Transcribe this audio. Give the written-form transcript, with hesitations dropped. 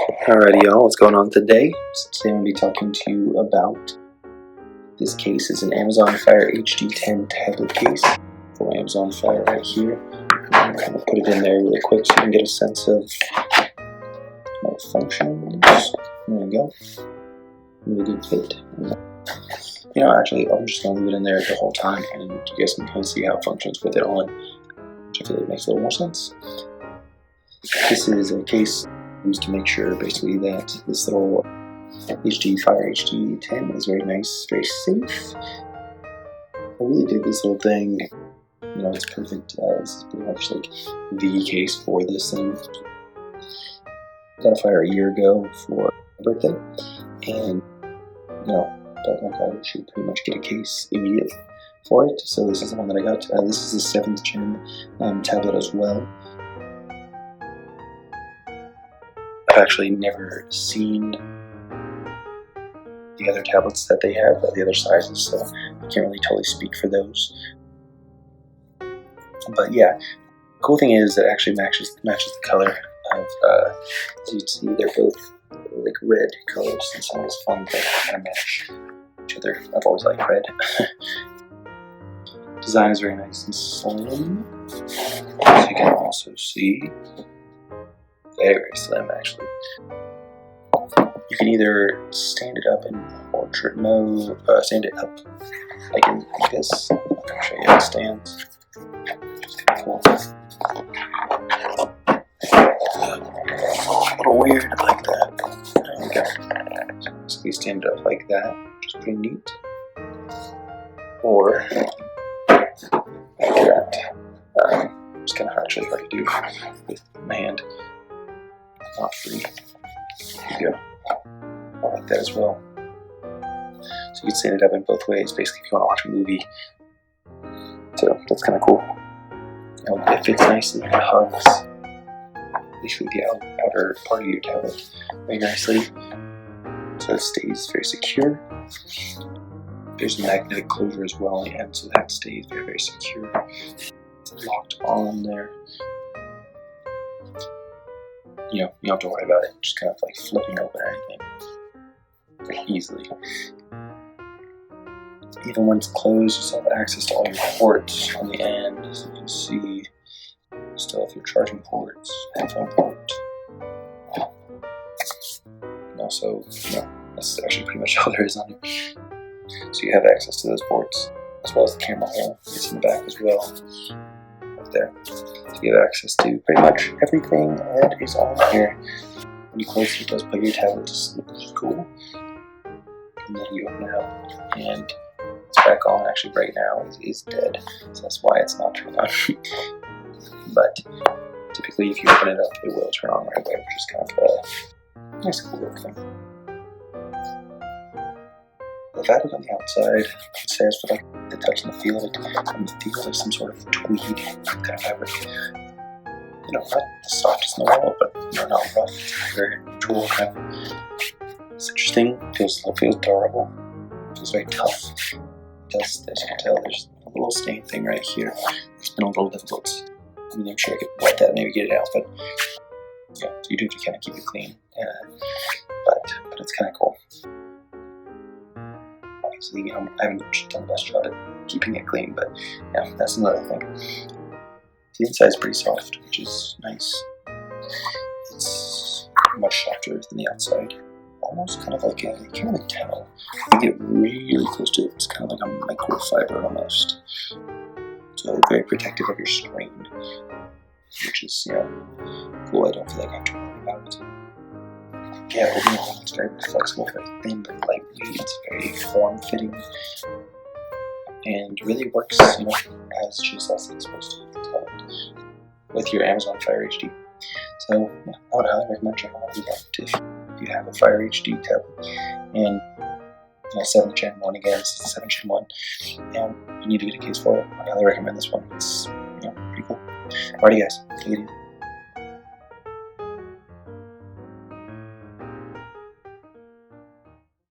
Alrighty, y'all, what's going on today? So today I'm going to be talking to you about this case. It's an Amazon Fire HD10 tablet case for Amazon Fire right here. I'm going to put it in there really quick so you can get a sense of how it functions. There we go. Really good fit. You know, actually, I'm just going to leave it in there the whole time, and you guys can kind of see how it functions with it on, which I feel like makes a little more sense. This is a case used to make sure basically that this little Fire HD10 is very nice, very safe. I really dig this little thing. You know, it's perfect. This is pretty much like the case for this thing. Got a Fire a year ago for my birthday, and you know, felt like I should pretty much get a case immediately for it. So this is the one that I got. This is the 7th gen tablet as well. I've actually never seen the other tablets that they have, the other sizes, so I can't really totally speak for those. But yeah, the cool thing is that it actually matches the color of, as you can see, they're both like red colors, and some of this fun thing kind of match each other. I've always liked red. Design is very nice and slim, as you can also see. Very slim, actually. You can either stand it up in portrait mode, stand it up like this. I'll show you how it stands. Which is kind of cool. A little weird like that. There we go. So basically stand it up like that, which is pretty neat. Or like that. It's kind of actually hard to do with my hand. Not free. There you go. I like that as well. So you can stand it up in both ways, basically, if you want to watch a movie. So that's kind of cool. You know, it fits nicely. It hugs basically the outer part of your tablet very nicely. So it stays very secure. There's a magnetic closure as well on the end, so that stays very, very secure. It's locked on there. You know, you don't have to worry about it just kind of like flipping open or anything very easily. Even when it's closed, you still have access to all your ports on the end, as you can see. Still have your charging ports, headphone port. And also, you know, that's actually pretty much all there is on it. So you have access to those ports, as well as the camera hole. It's in the back as well. Right there. So you have access to pretty much everything that is on here. When you close it, it does plug your tablet to sleep, which is cool. And then you open it up, and it's back on. Actually, right now it is dead, so that's why it's not turned on. But typically, if you open it up, it will turn on right away, which is kind of a nice, cool little thing. The fabric on the outside, it says for like the touch and the feel of it, and the feel like some sort of tweed kind of fabric. You know, not the softest in the world, but you know, not rough. It's very neutral kind of. It's interesting. It feels durable. It feels very tough. It does, as you can tell, there's a little stain thing right here. It's been a little difficult. I mean, I'm sure I could wet that and maybe get it out, but yeah, so you do have to kind of keep it clean. But it's kind of cool. Obviously, you know, I haven't done the best job at keeping it clean, but yeah, that's another thing. The inside is pretty soft, which is nice. It's much softer than the outside. Almost kind of like a towel. If you get really close to it, it's kind of like a microfiber almost. So very protective of your screen, which is, you know, cool. I don't feel like I have to worry about it. Yeah, overall, it's very flexible, very thin, very lightweight. It's very form-fitting, and really works, you know, as just as it's supposed to with your Amazon Fire HD. So yeah, I would highly recommend checking out if you have a Fire HD tablet, and you know, 7th Gen 1 again. This is the 7th Gen 1, and you need to get a case for it. I highly recommend this one. It's, you know, pretty cool. Alrighty, guys, take it easy.